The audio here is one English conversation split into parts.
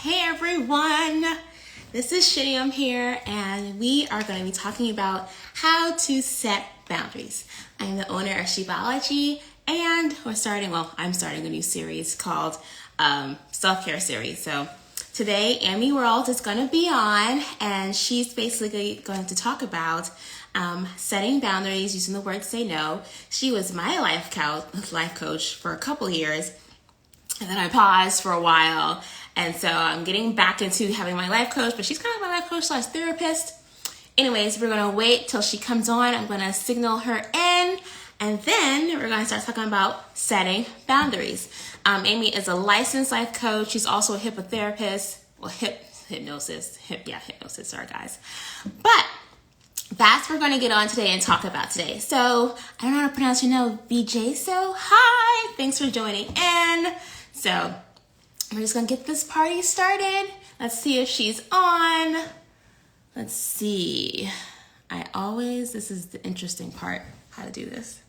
Hey everyone, this is Shinium here, and we are going to be talking about how to set boundaries. I'm the owner of Sheepology, and I'm starting a new series called Self-Care Series. So today, Aimee World is going to be on, and she's basically going to talk about setting boundaries using the word say no. She was my life coach for a couple years, and then I paused for a while. And so I'm getting back into having my life coach, but she's kind of my life coach / therapist. Anyways, we're going to wait till she comes on. I'm going to signal her in, and then we're going to start talking about setting boundaries. Aimee is a licensed life coach. She's also a hypnotherapist. Well, hypnosis. Sorry, guys. But that's what we're going to get on today and talk about today. So I don't know how to pronounce your name, BJ. So hi, thanks for joining in. So we're just going to get this party started. Let's see if she's on. Let's see. This is the interesting part, how to do this.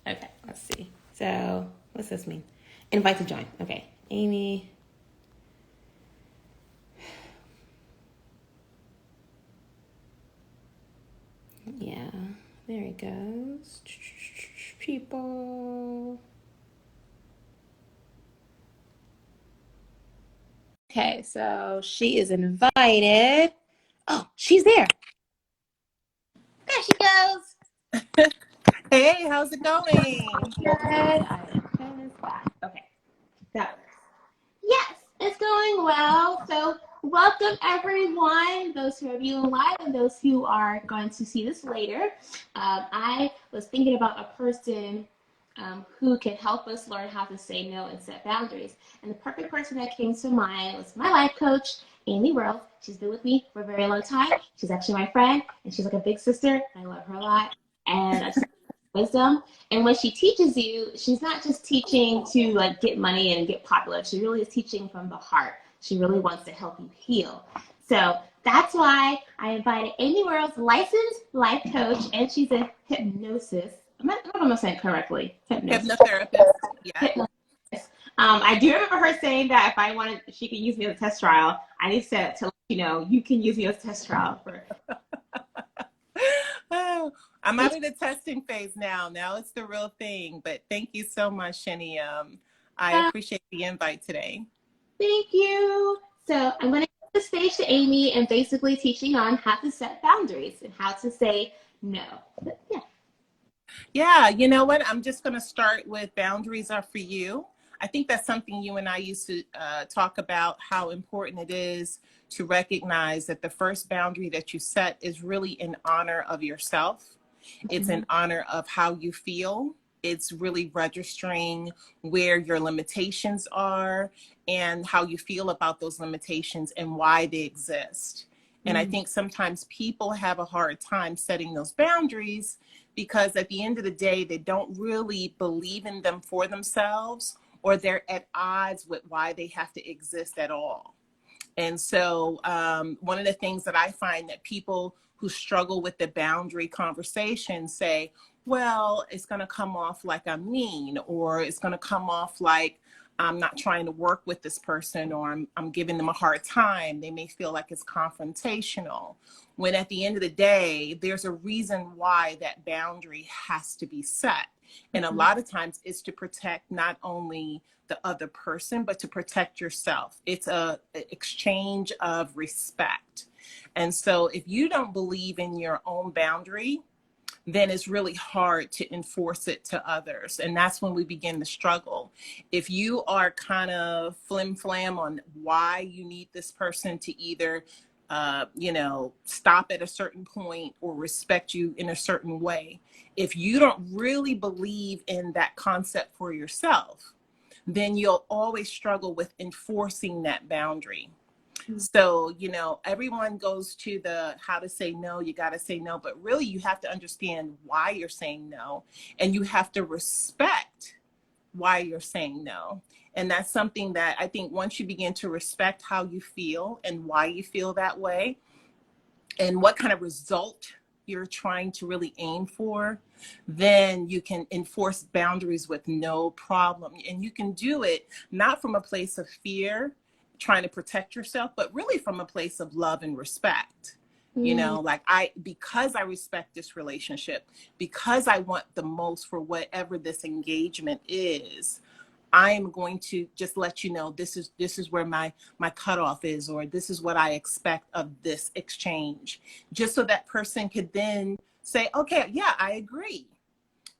Okay, let's see. So, what's this mean? Invite to join. Okay, Aimee. Yeah, there it goes. People. Okay, so she is invited. Oh, she's there. There she goes. Hey, how's it going? Good. Okay, that works. Yes, it's going well. So welcome everyone, those who are viewing live and those who are going to see this later. I was thinking about a person who can help us learn how to say no and set boundaries. And the perfect person that came to mind was my life coach, Aimee World. She's been with me for a very long time. She's actually my friend, and she's like a big sister. I love her a lot. And I just wisdom. And when she teaches you, she's not just teaching to like get money and get popular. She really is teaching from the heart. She really wants to help you heal. So that's why I invited Aimee World's licensed life coach, and she's a hypnosis. I don't know if I'm saying it correctly. Hypnotherapist. Yeah. Hypnotherapist. I do remember her saying that if I wanted, she could use me as a test trial. I need to let you know, you can use me as a test trial for. Oh, I'm out of the testing phase now. Now it's the real thing. But thank you so much, Shani. I appreciate the invite today. Thank you. So I'm going to give the stage to Aimee and basically teaching on how to set boundaries and how to say no. But, yeah. Yeah, you know what? I'm just going to start with boundaries are for you. I think that's something you and I used to talk about, how important it is to recognize that the first boundary that you set is really in honor of yourself. It's in honor of how you feel. It's really registering where your limitations are and how you feel about those limitations and why they exist. And I think sometimes people have a hard time setting those boundaries because at the end of the day, they don't really believe in them for themselves, or they're at odds with why they have to exist at all. And so one of the things that I find that people who struggle with the boundary conversation say, well, it's going to come off like I'm mean, or it's going to come off like I'm not trying to work with this person, or I'm giving them a hard time. They may feel like it's confrontational, when at the end of the day, there's a reason why that boundary has to be set. And a lot of times it's to protect not only the other person, but to protect yourself. It's an exchange of respect. And so if you don't believe in your own boundary, then it's really hard to enforce it to others. And that's when we begin to struggle. If you are kind of flim-flam on why you need this person to either stop at a certain point or respect you in a certain way, if you don't really believe in that concept for yourself, then you'll always struggle with enforcing that boundary. So, everyone goes to the how to say no, you got to say no, but really you have to understand why you're saying no, and you have to respect why you're saying no. And that's something that I think once you begin to respect how you feel and why you feel that way and what kind of result you're trying to really aim for, then you can enforce boundaries with no problem. And you can do it not from a place of fear, trying to protect yourself, but really from a place of love and respect. You know, like because I respect this relationship, because I want the most for whatever this engagement is, I am going to just let you know this is where my cutoff is, or this is what I expect of this exchange, just so that person could then say, okay, yeah, I agree.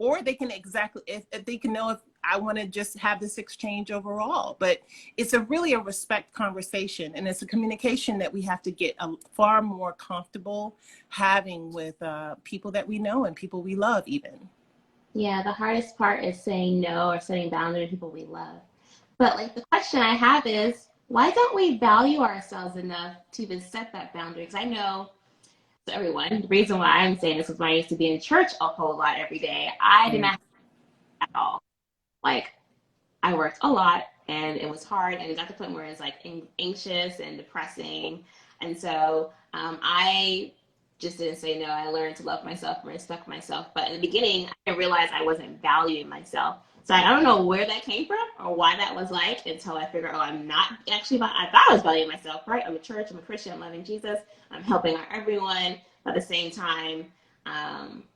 Or they can if they can know if I want to just have this exchange overall. But it's really a respect conversation, and it's a communication that we have to get far more comfortable having with people that we know and people we love even. Yeah, the hardest part is saying no or setting boundaries with people we love. But like the question I have is, why don't we value ourselves enough to even set that boundary? Because I know to everyone, the reason why I'm saying this is when I used to be in church a whole lot every day. I did not have that at all. Like I worked a lot and it was hard, and it got to the point where it's like anxious and depressing. And so I just didn't say no. I learned to love myself and respect myself. But in the beginning, I didn't realize I wasn't valuing myself. So I don't know where that came from or why that was like until I figured, oh, I'm not actually, I thought I was valuing myself, right? I'm a church, I'm a Christian, I'm loving Jesus, I'm helping out everyone. But at the same time,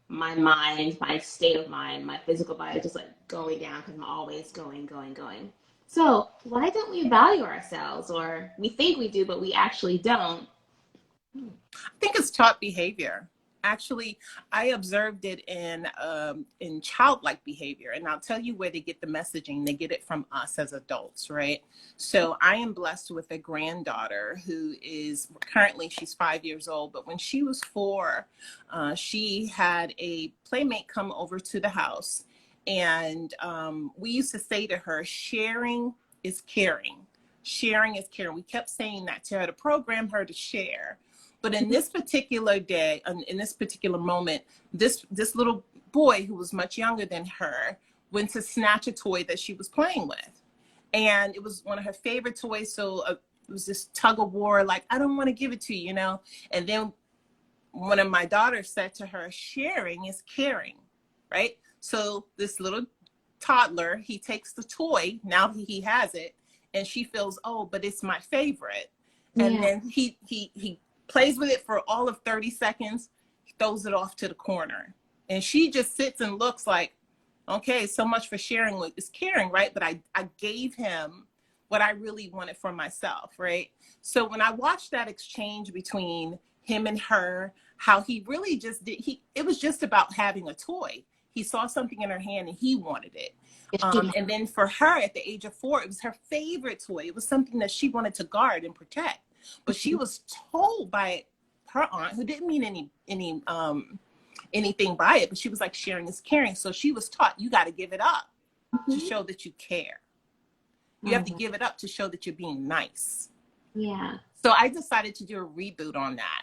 my mind, my state of mind, my physical body is just like going down because I'm always going, going, going. So why don't we value ourselves? Or we think we do, but we actually don't. I think it's taught behavior. Actually, I observed it in childlike behavior, and I'll tell you where they get the messaging. They get it from us as adults, right? So I am blessed with a granddaughter who is currently, she's 5 years old, but when she was 4, she had a playmate come over to the house, and we used to say to her, sharing is caring. Sharing is caring. We kept saying that to her to program her to share. But in this particular day, in this particular moment, this little boy who was much younger than her went to snatch a toy that she was playing with. And it was one of her favorite toys. So it was this tug of war, like, I don't want to give it to you, you know. And then one of my daughters said to her, sharing is caring, right? So this little toddler, he takes the toy, now he has it, and she feels, oh, but it's my favorite. And Yeah. then he plays with it for all of 30 seconds, he throws it off to the corner. And she just sits and looks like, okay, so much for sharing is caring, right? But I gave him what I really wanted for myself, right? So when I watched that exchange between him and her, how he really just it was just about having a toy. He saw something in her hand and he wanted it. And then for her at the age of 4, it was her favorite toy. It was something that she wanted to guard and protect. But she was told by her aunt, who didn't mean anything by it, but she was like, sharing is caring. So she was taught, you got to give it up to show that you care. You have to give it up to show that you're being nice. Yeah. So I decided to do a reboot on that.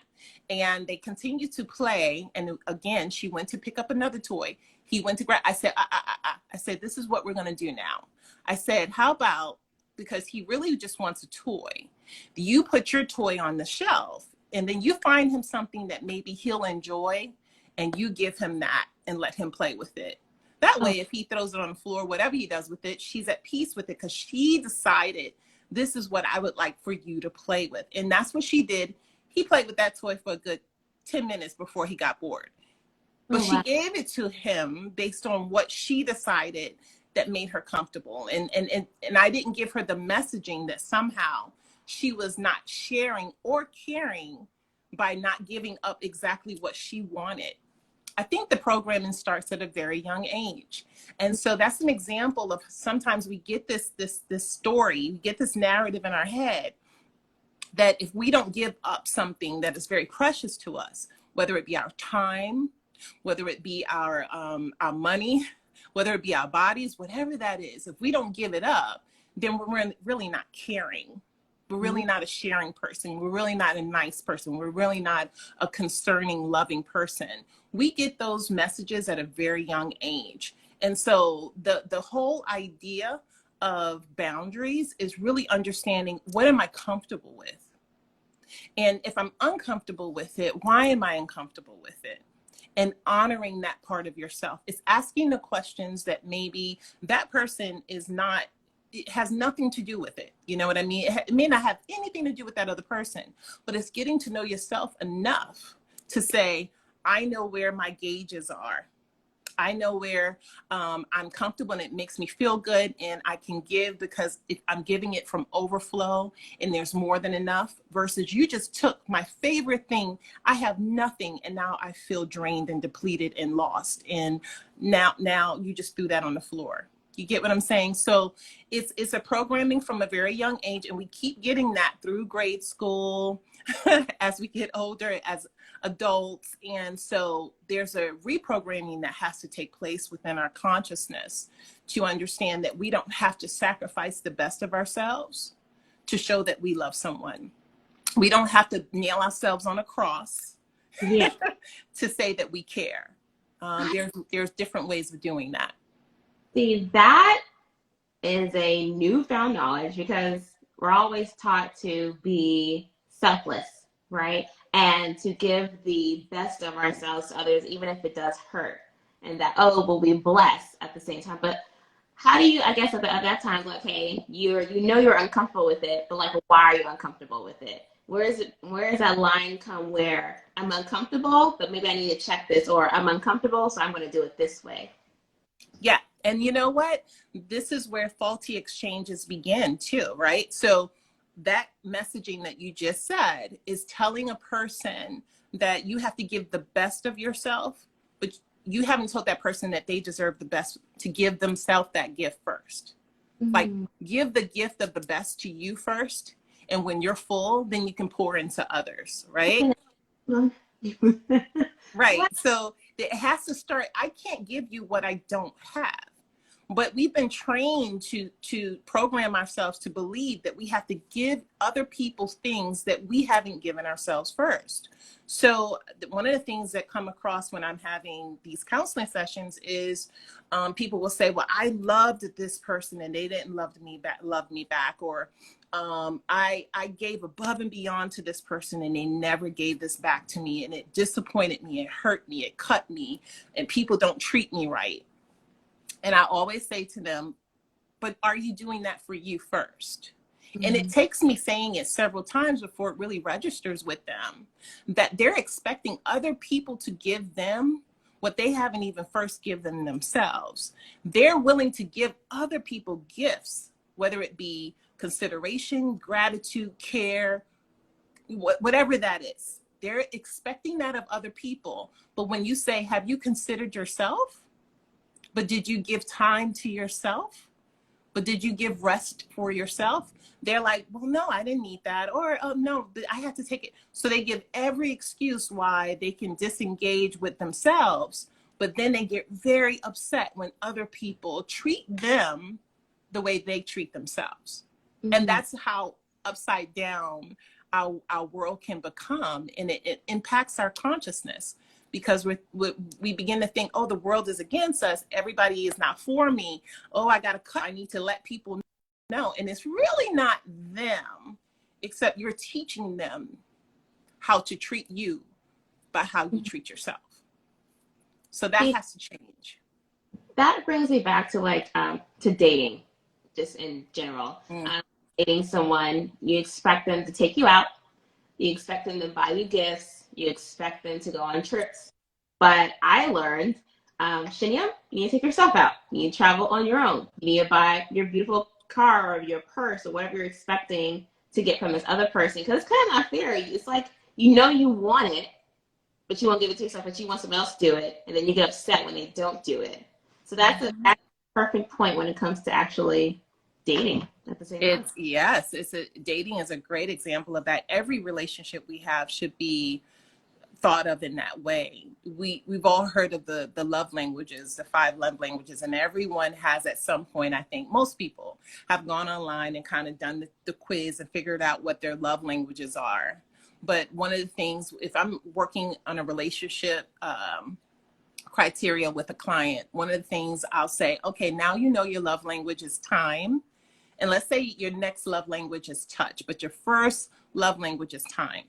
And they continued to play. And again, she went to pick up another toy. He went to grab, I said, this is what we're going to do now. I said, how about, because he really just wants a toy, you put your toy on the shelf and then you find him something that maybe he'll enjoy and you give him that and let him play with it. That way, if he throws it on the floor, whatever he does with it, she's at peace with it because she decided this is what I would like for you to play with. And that's what she did. He played with that toy for a good 10 minutes before he got bored. But she gave it to him based on what she decided that made her comfortable. And I didn't give her the messaging that somehow she was not sharing or caring by not giving up exactly what she wanted. I think the programming starts at a very young age. And so that's an example of sometimes we get this story, we get this narrative in our head that if we don't give up something that is very precious to us, whether it be our time, whether it be our money, whether it be our bodies, whatever that is, if we don't give it up, then we're really not caring. We're really not a sharing person. We're really not a nice person. We're really not a concerning, loving person. We get those messages at a very young age. And so the whole idea of boundaries is really understanding, what am I comfortable with? And if I'm uncomfortable with it, why am I uncomfortable with it? and honoring that part of yourself. It's asking the questions that maybe that person is not, it has nothing to do with it. You know what I mean? It may not have anything to do with that other person, but it's getting to know yourself enough to say, I know where my gauges are. I know where I'm comfortable and it makes me feel good, and I can give because if I'm giving it from overflow and there's more than enough, versus you just took my favorite thing. I have nothing and now I feel drained and depleted and lost. And now you just threw that on the floor. You get what I'm saying? So it's a programming from a very young age, and we keep getting that through grade school as we get older, as adults. And so there's a reprogramming that has to take place within our consciousness to understand that we don't have to sacrifice the best of ourselves to show that we love someone. We don't have to nail ourselves on a cross to say that we care. There's different ways of doing that. See, that is a newfound knowledge, because we're always taught to be selfless, right? And to give the best of ourselves to others, even if it does hurt. And that, oh, we'll be blessed at the same time. But how do you, I guess at that time, like, hey, you're uncomfortable with it, but like, why are you uncomfortable with it? Where is that line come where I'm uncomfortable, but maybe I need to check this, or I'm uncomfortable, so I'm going to do it this way? Yeah. And you know what? This is where faulty exchanges begin too, right? So that messaging that you just said is telling a person that you have to give the best of yourself, but you haven't told that person that they deserve the best, to give themselves that gift first. Mm-hmm. Like, give the gift of the best to you first. And when you're full, then you can pour into others, right? Right. What? So it has to start. I can't give you what I don't have. But we've been trained to program ourselves to believe that we have to give other people things that we haven't given ourselves first. So one of the things that come across when I'm having these counseling sessions is people will say, well, I loved this person and they didn't love me back. Or I gave above and beyond to this person and they never gave this back to me. And it disappointed me. It hurt me. It cut me. And people don't treat me right. And I always say to them, but are you doing that for you first? Mm-hmm. And it takes me saying it several times before it really registers with them that they're expecting other people to give them what they haven't even first given themselves. They're willing to give other people gifts, whether it be consideration, gratitude, care, whatever that is. They're expecting that of other people. But when you say, have you considered yourself? But did you give time to yourself? But did you give rest for yourself? They're like, well, no, I didn't need that. Or, oh, no, I had to take it. So they give every excuse why they can disengage with themselves. But then they get very upset when other people treat them the way they treat themselves. Mm-hmm. And that's how upside down our world can become. And it impacts our consciousness. Because we begin to think, oh, the world is against us. Everybody is not for me. Oh, I got to cut. I need to let people know. And it's really not them, except you're teaching them how to treat you by how you treat yourself. So that has to change. That brings me back to to dating, just in general. Dating someone, you expect them to take you out. You expect them to buy you gifts. You expect them to go on trips. But I learned, Shania, you need to take yourself out. You need to travel on your own. You need to buy your beautiful car or your purse or whatever you're expecting to get from this other person. Because it's kind of not fair. It's like, you want it, but you won't give it to yourself, but you want someone else to do it. And then you get upset when they don't do it. So that's a perfect point when it comes to actually dating at the same time. Yes, dating is a great example of that. Every relationship we have should be thought of in that way. We've all heard of the love languages, the 5 love languages, and everyone has at some point, I think most people have gone online and kind of done the quiz and figured out what their love languages are. But one of the things, if I'm working on a relationship criteria with a client, one of the things I'll say, okay, now you know your love language is time. And let's say your next love language is touch, but your first love language is time.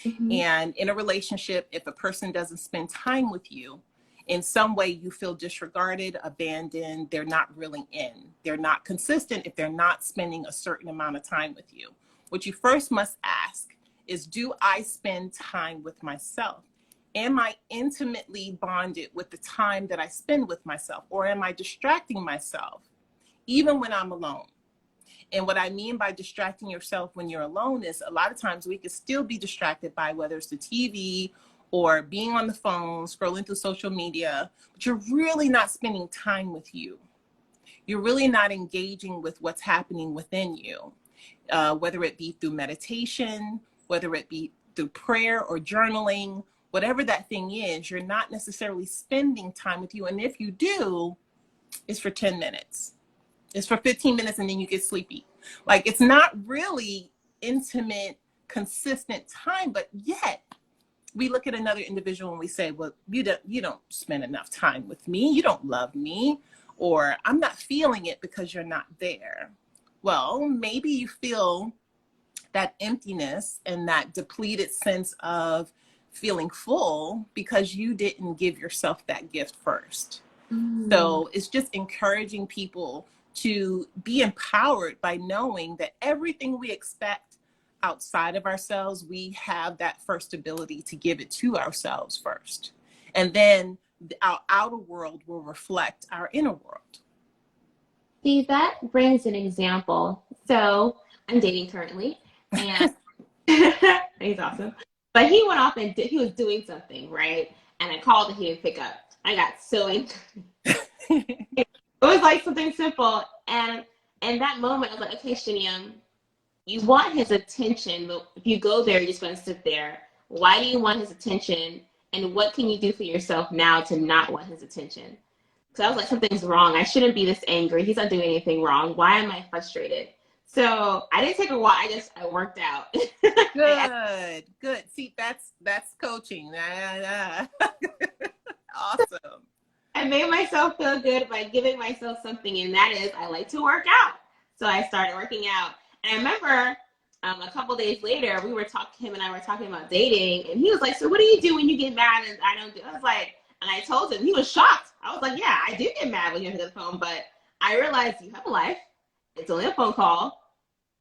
Mm-hmm. And in a relationship, if a person doesn't spend time with you, in some way you feel disregarded, abandoned, they're not really in. They're not consistent if they're not spending a certain amount of time with you. What you first must ask is, do I spend time with myself? Am I intimately bonded with the time that I spend with myself? Or am I distracting myself even when I'm alone? And what I mean by distracting yourself when you're alone is a lot of times we can still be distracted by whether it's the TV or being on the phone, scrolling through social media, but you're really not spending time with you. You're really not engaging with what's happening within you, whether it be through meditation, whether it be through prayer or journaling, whatever that thing is, you're not necessarily spending time with you. And if you do, it's for 10 minutes. It's for 15 minutes and then you get sleepy. Like, it's not really intimate, consistent time, but yet we look at another individual and we say, well, you don't spend enough time with me. You don't love me, or I'm not feeling it because you're not there. Well, maybe you feel that emptiness and that depleted sense of feeling full because you didn't give yourself that gift first. So it's just encouraging people to be empowered by knowing that everything we expect outside of ourselves, we have that first ability to give it to ourselves first. And then our outer world will reflect our inner world. See, that brings an example. So I'm dating currently, and he's awesome. But he went off and he was doing something, right? And I called and he didn't pick up. I got so angry. It was like something simple. And in that moment, I was like, okay, Shiniam, you want his attention, but if you go there, you're just going to sit there. Why do you want his attention? And what can you do for yourself now to not want his attention? So I was like, something's wrong. I shouldn't be this angry. He's not doing anything wrong. Why am I frustrated? So I didn't take a while. I worked out. Good. See, that's coaching. Awesome. I made myself feel good by giving myself something, and that is I like to work out. So I started working out. And I remember a couple days later, him and I were talking about dating, and he was like, so what do you do when you get mad and I don't do? I was like, and I told him, he was shocked. I was like, yeah, I do get mad when you hit the phone, but I realized you have a life. It's only a phone call.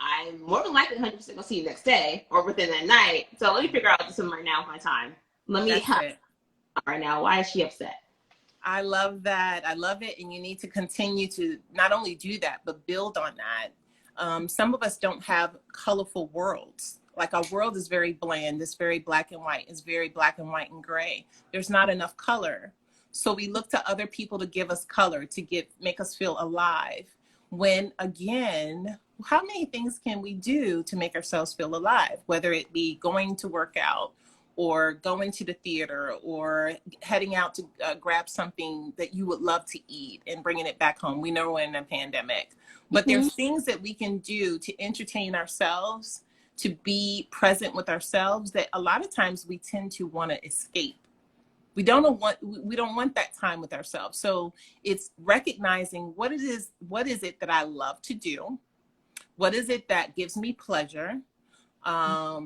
I'm more than likely 100% going to see you next day or within that night. So let me figure out something right now with my time. Let me help right now. Why is she upset? I love that. I love it. And you need to continue to not only do that, but build on that. Some of us don't have colorful worlds. Like, our world is very bland. It's very black and white. It's very black and white and gray. There's not enough color. So we look to other people to give us color, to make us feel alive. When, again, how many things can we do to make ourselves feel alive? Whether it be going to work out, or going to the theater, or heading out to grab something that you would love to eat and bringing it back home. We know we're in a pandemic, but there's things that we can do to entertain ourselves, to be present with ourselves, that a lot of times we tend to want to escape. We don't want that time with ourselves. So it's recognizing what is it that I love to do? What is it that gives me pleasure? I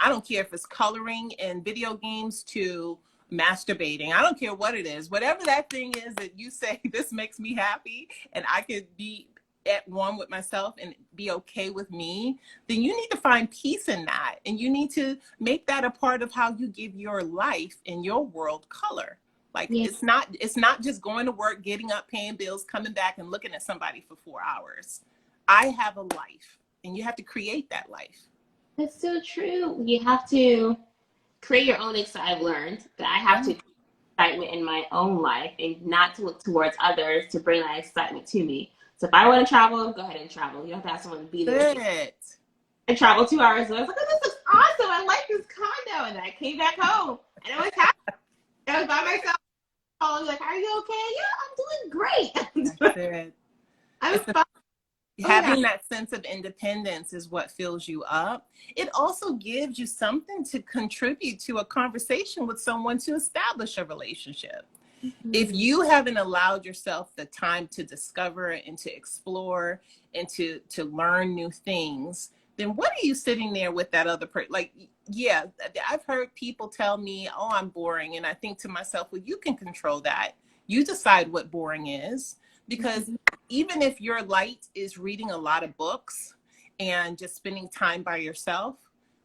don't care if it's coloring in video games to masturbating. I don't care what it is. Whatever that thing is that you say, this makes me happy and I could be at one with myself and be okay with me, then you need to find peace in that. And you need to make that a part of how you give your life and your world color. Like, it's not just going to work, getting up, paying bills, coming back and looking at somebody for 4 hours. I have a life, and you have to create that life. That's so true. You have to create your own excitement. I've learned that I have to excitement in my own life and not to look towards others to bring that excitement to me. So if I want to travel, go ahead and travel. You don't have to have someone to be there. And travel 2 hours. So I was like, oh, this looks awesome. I like this condo. And I came back home and I was happy. I was by myself. I was like, are you okay? Yeah, I'm doing great. That's it. I'm fine. Having that sense of independence is what fills you up. It also gives you something to contribute to a conversation with someone to establish a relationship. Mm-hmm. If you haven't allowed yourself the time to discover and to explore and to learn new things, then what are you sitting there with that other person? Like, yeah, I've heard people tell me, oh, I'm boring. And I think to myself, well, you can control that. You decide what boring is. Because even if your light is reading a lot of books and just spending time by yourself,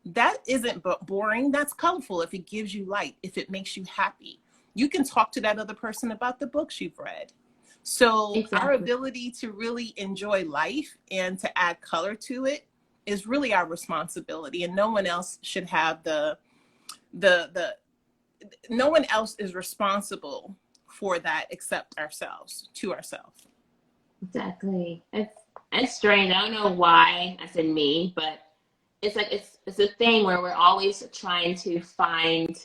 that isn't boring. That's colorful if it gives you light, if it makes you happy. You can talk to that other person about the books you've read. So our Exactly. ability to really enjoy life and to add color to it is really our responsibility, and no one else should have the no one else is responsible for that except ourselves, to ourselves. Exactly. It's strange. I don't know why I said me, but it's like it's a thing where we're always trying to find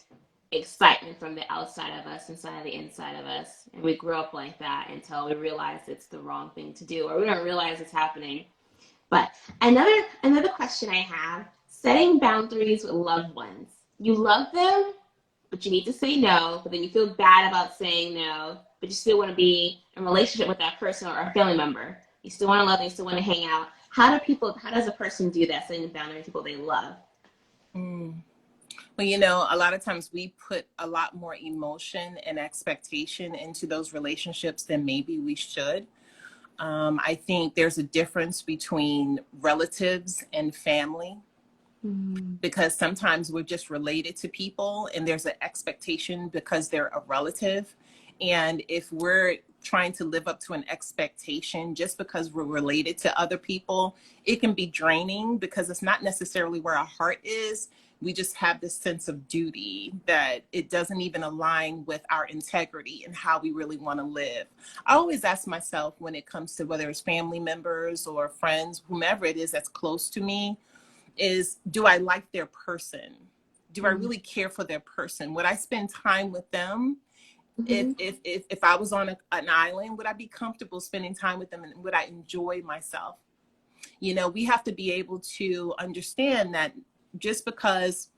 excitement from the outside of us inside of the inside of us, and we grow up like that until we realize it's the wrong thing to do, or we don't realize it's happening. But another question I have: setting boundaries with loved ones. You love them, but you need to say no, but then you feel bad about saying no, but you still want to be in a relationship with that person or a family member. You still want to love them, you still want to hang out. How does a person do that, setting boundaries with people they love? Mm. Well, you know, a lot of times we put a lot more emotion and expectation into those relationships than maybe we should. I think there's a difference between relatives and family, Mm-hmm. because sometimes we're just related to people and there's an expectation because they're a relative. And if we're trying to live up to an expectation just because we're related to other people, it can be draining because it's not necessarily where our heart is. We just have this sense of duty that it doesn't even align with our integrity and how we really want to live. I always ask myself, when it comes to whether it's family members or friends, whomever it is that's close to me, is, do I like their person? Do I really care for their person? Would I spend time with them? Mm-hmm. If I was on an island, would I be comfortable spending time with them, and would I enjoy myself? You know, we have to be able to understand that just because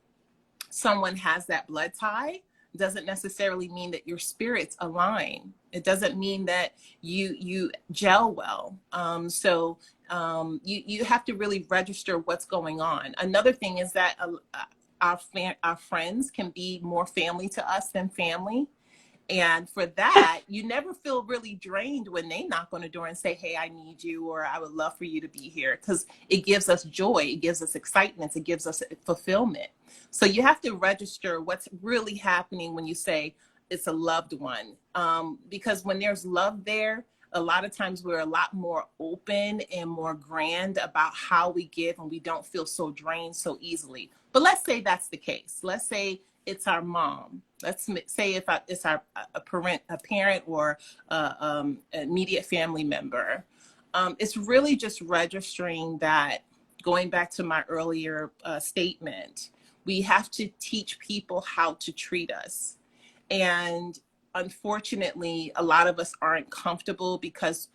someone has that blood tie doesn't necessarily mean that your spirits align. It doesn't mean that you gel well. You have to really register what's going on. Another thing is that our friends can be more family to us than family. And for that, you never feel really drained when they knock on the door and say, hey, I need you, or I would love for you to be here, because it gives us joy. It gives us excitement. It gives us fulfillment. So you have to register what's really happening when you say it's a loved one. Because when there's love there, a lot of times we're a lot more open and more grand about how we give, and we don't feel so drained so easily. But let's say that's the case. Let's say it's our mom. Let's say if it's a parent or immediate family member. It's really just registering that, going back to my earlier statement, we have to teach people how to treat us. And unfortunately, a lot of us aren't comfortable because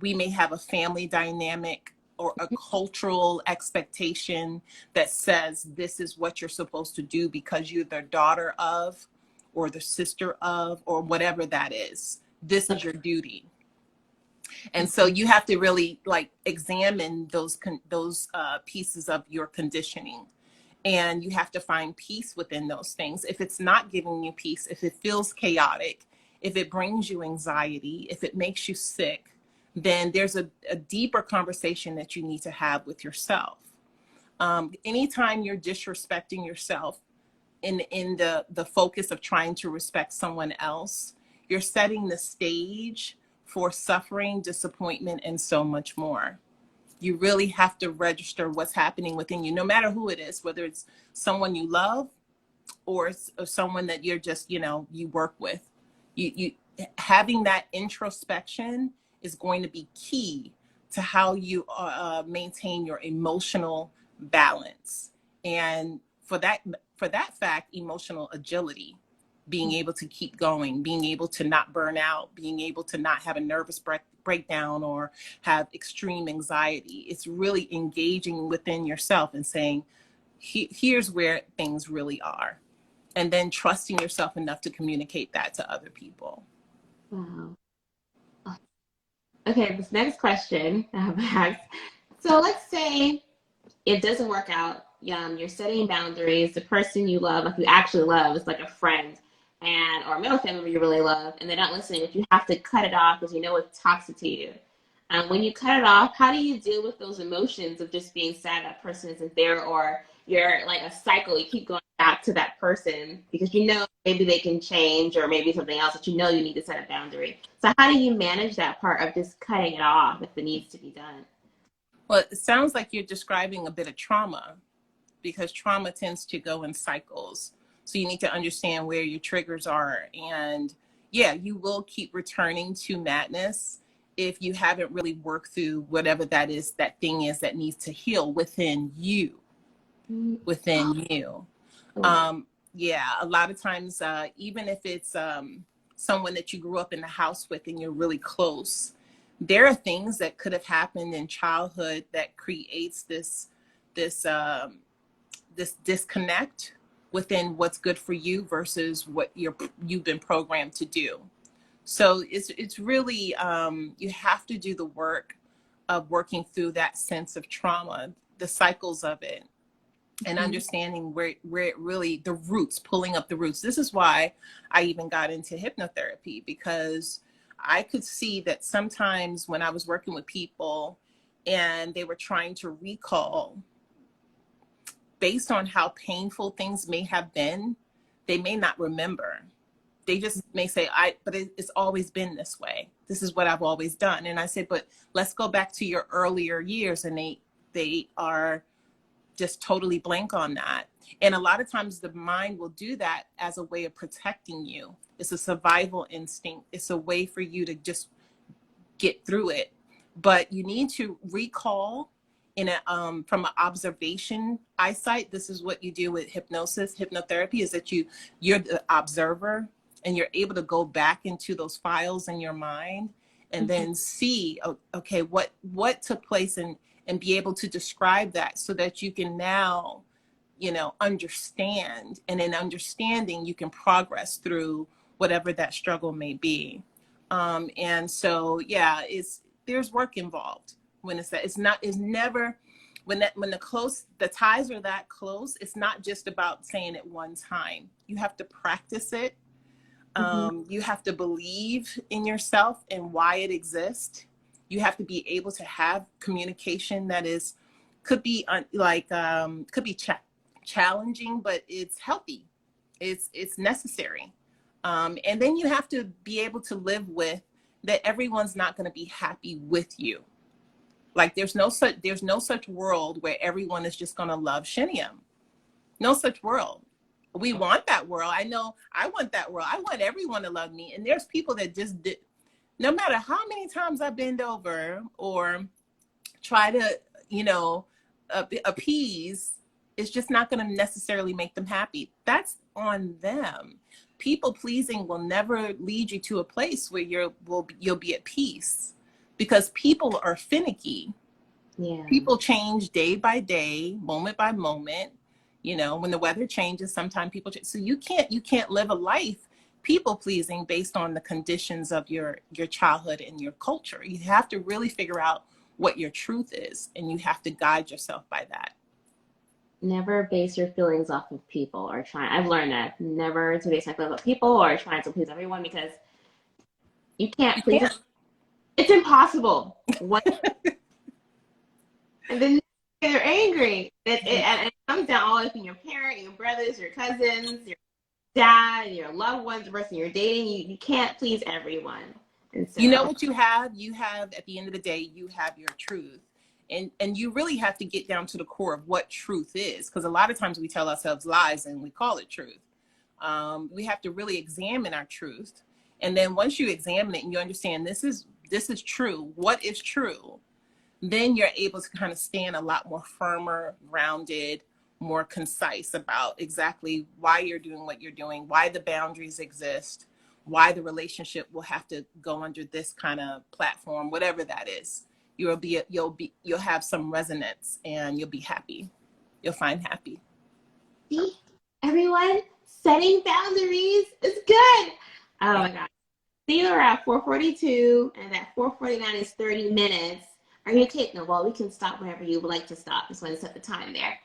we may have a family dynamic or a cultural expectation that says this is what you're supposed to do because you're the daughter of, or the sister of, or whatever that is. This is your duty. And so you have to really like examine those pieces of your conditioning, and you have to find peace within those things. If it's not giving you peace, if it feels chaotic, if it brings you anxiety, if it makes you sick, then there's a deeper conversation that you need to have with yourself. Anytime you're disrespecting yourself in the focus of trying to respect someone else, you're setting the stage for suffering, disappointment, and so much more. You really have to register what's happening within you, no matter who it is, whether it's someone you love or someone that you're just, you work with. You having that introspection is going to be key to how you maintain your emotional balance. And for that fact, emotional agility, being able to keep going, being able to not burn out, being able to not have a nervous breakdown or have extreme anxiety. It's really engaging within yourself and saying, here's where things really are. And then trusting yourself enough to communicate that to other people. Wow. Okay, this next question I have asked. So let's say it doesn't work out. You're setting boundaries. The person you love, like you actually love, is like a friend and or a male family member you really love, and they're not listening. If you have to cut it off because you know it's toxic to you. When you cut it off, how do you deal with those emotions of just being sad that person isn't there, or you're like a cycle, you keep going back to that person because you know maybe they can change or maybe something else that you know you need to set a boundary. So how do you manage that part of just cutting it off if it needs to be done? Well, it sounds like you're describing a bit of trauma, because trauma tends to go in cycles. So you need to understand where your triggers are. And yeah, you will keep returning to madness if you haven't really worked through whatever that is, that thing is that needs to heal within you, within you. Yeah, a lot of times, even if it's someone that you grew up in the house with and you're really close, there are things that could have happened in childhood that creates this disconnect within what's good for you versus what you've been programmed to do. So it's really you have to do the work of working through that sense of trauma, the cycles of it, and understanding where it really, the roots, pulling up the roots. This is why I even got into hypnotherapy, because I could see that sometimes when I was working with people and they were trying to recall based on how painful things may have been, they may not remember. They just may say, but it's always been this way. This is what I've always done. And I said, but let's go back to your earlier years. And they are just totally blank on that. And a lot of times the mind will do that as a way of protecting you. It's a survival instinct. It's a way for you to just get through it. But you need to recall in a from an observation eyesight. This is what you do with hypnotherapy, is that you're the observer and you're able to go back into those files in your mind and then see, okay, what took place, and be able to describe that so that you can now, understand. And in understanding, you can progress through whatever that struggle may be. And so, yeah, there's work involved when it's never, when the ties are that close, it's not just about saying it one time. You have to practice it. You have to believe in yourself and why it exists. You have to be able to have communication that could be challenging, but it's healthy. It's necessary. And then you have to be able to live with that everyone's not going to be happy with you. Like there's no such world where everyone is just going to love Shiniam. No such world. We want that world. I know I want that world. I want everyone to love me. And there's people that just did, no matter how many times I bend over or try to, appease, it's just not going to necessarily make them happy. That's on them. People pleasing will never lead you to a place where you'll be at peace, because people are finicky. Yeah. People change day by day, moment by moment. When the weather changes, sometimes people change. So you can't live a life people pleasing based on the conditions of your childhood and your culture. You have to really figure out what your truth is, and you have to guide yourself by that. Never base your feelings off of people or trying. I've learned that never to base my feelings off people or trying to please everyone, because you can't please. It's impossible. And then they're angry. And it comes down all from your parent, your brothers, your cousins, your dad, your loved ones, the person you're dating. You can't please everyone. And so, you know what you have? You have, at the end of the day, you have your truth. And you really have to get down to the core of what truth is, because a lot of times we tell ourselves lies and we call it truth. We have to really examine our truth. And then once you examine it and you understand this is true, what is true, then you're able to kind of stand a lot more firmer, grounded, more concise about exactly why you're doing what you're doing, why the boundaries exist, why the relationship will have to go under this kind of platform, whatever that is. You'll have some resonance and you'll be happy. You'll find happy. See, everyone, setting boundaries is good. Oh my God. See, we're at 4:42, and that 4:49 is 30 minutes. are you okay? No, well, we can stop whenever you would like to stop. Just want to set the time there.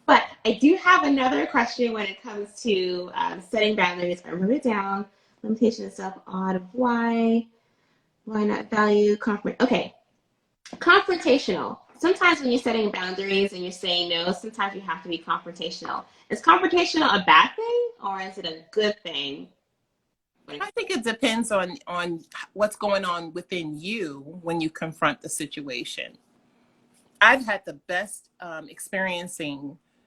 But I do have another question when it comes to setting boundaries. I wrote it down. Limitation of self-odd. Why not value conflict? Okay, confrontational. Sometimes when you're setting boundaries and you're saying no, sometimes you have to be confrontational. Is confrontational a bad thing or is it a good thing? I think it depends on what's going on within you when you confront the situation. I've had the best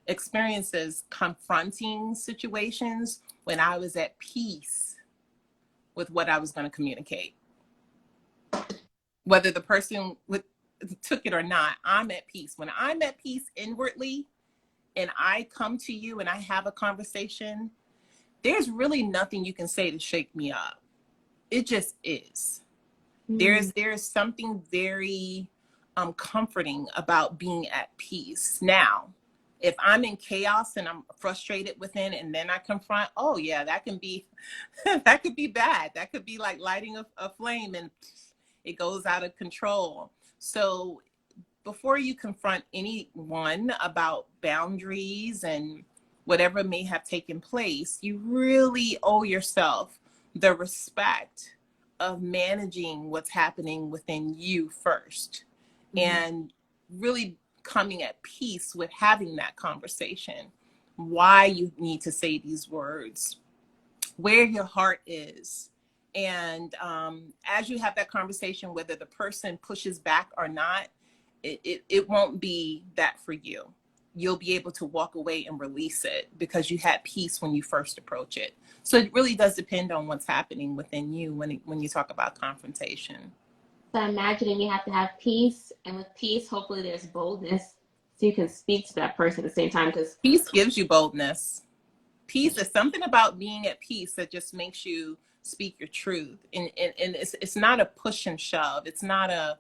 experiences confronting situations when I was at peace with what I was going to communicate. Whether the person took it or not, I'm at peace. When I'm at peace inwardly and I come to you and I have a conversation, there's really nothing you can say to shake me up. It just is. There's something very comforting about being at peace. Now, if I'm in chaos and I'm frustrated within and then I confront, oh yeah, that can be that could be bad. That could be like lighting a flame and it goes out of control. So before you confront anyone about boundaries and whatever may have taken place, you really owe yourself the respect of managing what's happening within you first, and really coming at peace with having that conversation. Why you need to say these words, where your heart is. And as you have that conversation, whether the person pushes back or not, it won't be that for you. You'll be able to walk away and release it because you had peace when you first approach it. So it really does depend on what's happening within you when you talk about confrontation. So I'm imagining you have to have peace, and with peace, hopefully there's boldness so you can speak to that person at the same time. Because peace gives you boldness. Peace is something about being at peace that just makes you speak your truth. And it's not a push and shove. It's not a,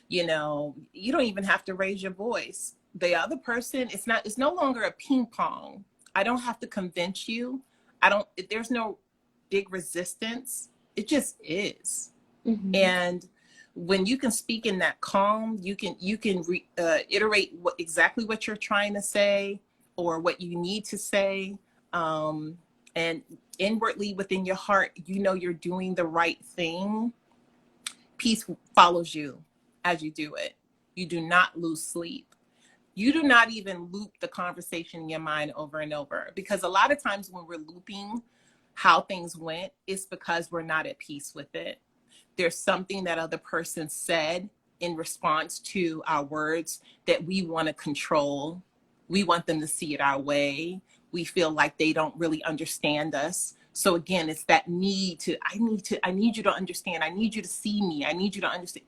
you don't even have to raise your voice. The other person, it's no longer a ping pong. I don't have to convince you. There's no big resistance. It just is. And when you can speak in that calm, you can iterate exactly what you're trying to say or what you need to say. And inwardly within your heart, you're doing the right thing. Peace follows you as you do it. You do not lose sleep. You do not even loop the conversation in your mind over and over, because a lot of times when we're looping how things went, it's because we're not at peace with it. There's something that other person said in response to our words that we want to control. We want them to see it our way. We feel like they don't really understand us. So again, it's that I need you to understand. I need you to see me. I need you to understand.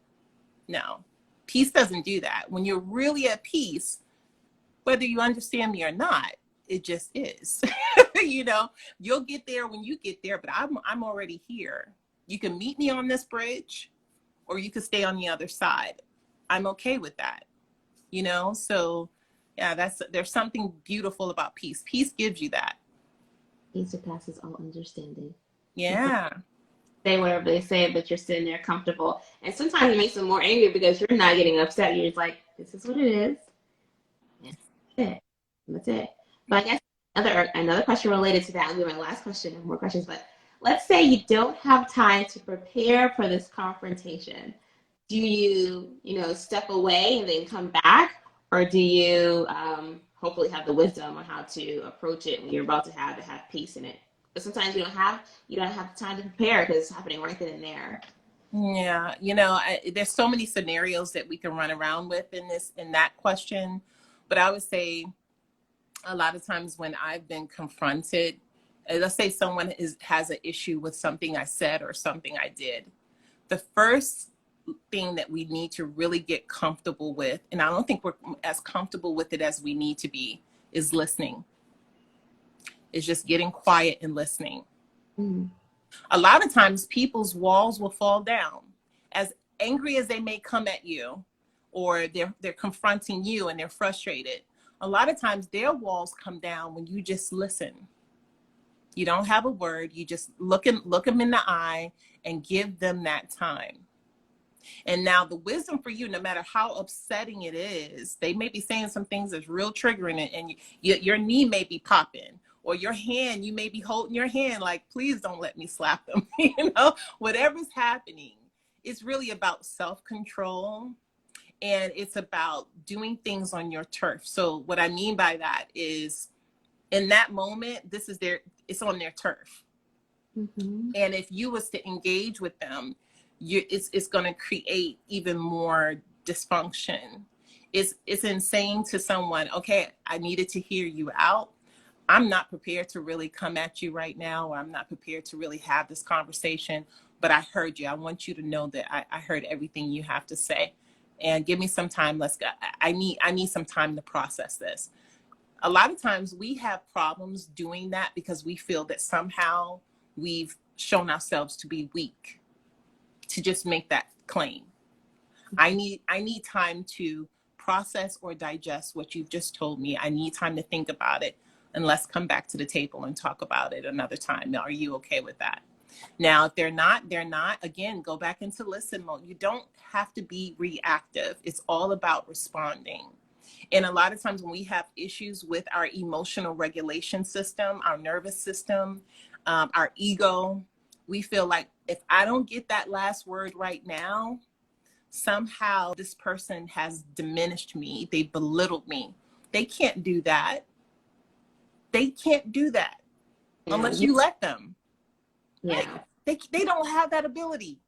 No, peace doesn't do that. When you're really at peace, whether you understand me or not, it just is. You'll get there when you get there, but I'm already here. You can meet me on this bridge or you can stay on the other side. I'm okay with that. So yeah, there's something beautiful about peace. Peace gives you that. peace surpasses all understanding. Yeah. Say whatever they say, but you're sitting there comfortable. And sometimes it makes them more angry because you're not getting upset. You're just like, this is what it is. That's it. That's it. But I guess another question related to that will be my last question. I have more questions, but let's say you don't have time to prepare for this confrontation. Do you, step away and then come back, or do you hopefully have the wisdom on how to approach it when you're about to have peace in it? But sometimes you don't have time to prepare because it's happening right then and there. Yeah, there's so many scenarios that we can run around with in that question, but I would say a lot of times when I've been confronted, let's say someone has an issue with something I said or something I did, the first thing that we need to really get comfortable with, and I don't think we're as comfortable with it as we need to be, is listening. It's just getting quiet and listening. A lot of times people's walls will fall down. As angry as they may come at you, or they're confronting you and they're frustrated, a lot of times their walls come down when you just listen. You don't have a word. You just look them in the eye and give them that time. And now the wisdom for you, no matter how upsetting it is, they may be saying some things that's real triggering, and your knee may be popping, or your hand, you may be holding your hand like, please don't let me slap them. Whatever's happening, it's really about self-control, and it's about doing things on your turf. So what I mean by that is, in that moment, it's on their turf. Mm-hmm. And if you was to engage with them, it's going to create even more dysfunction. It's insane to someone, okay, I needed to hear you out. I'm not prepared to really come at you right now, or I'm not prepared to really have this conversation, but I heard you. I want you to know that I heard everything you have to say, and give me some time. Let's go. I need some time to process this. A lot of times we have problems doing that because we feel that somehow we've shown ourselves to be weak to just make that claim. I need time to process or digest what you've just told me. I need time to think about it, and let's come back to the table and talk about it another time. Now, are you okay with that? Now, if they're not, again, go back into listen mode. You don't have to be reactive. It's all about responding. And a lot of times when we have issues with our emotional regulation system, our nervous system, our ego, we feel like if I don't get that last word right now, somehow this person has diminished me. They belittled me. They can't do that. They can't do that unless you let them. Yeah. Right? They don't have that ability.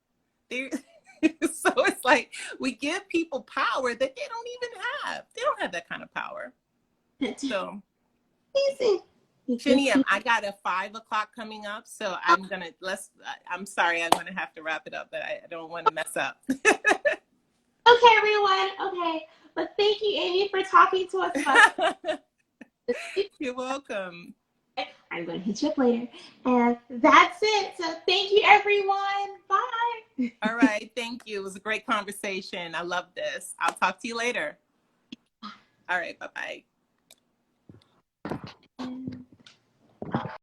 So it's like we give people power that they don't even have. They don't have that kind of power. So, Shania, I got a 5 o'clock coming up, so I'm sorry, I'm gonna have to wrap it up, but I don't want to mess up. Okay, everyone. Okay, but thank you, Aimee, for talking to us about. You're welcome. I'm going to hit you up later. And that's it. So thank you, everyone. Bye. All right. Thank you. It was a great conversation. I love this. I'll talk to you later. All right. Bye-bye.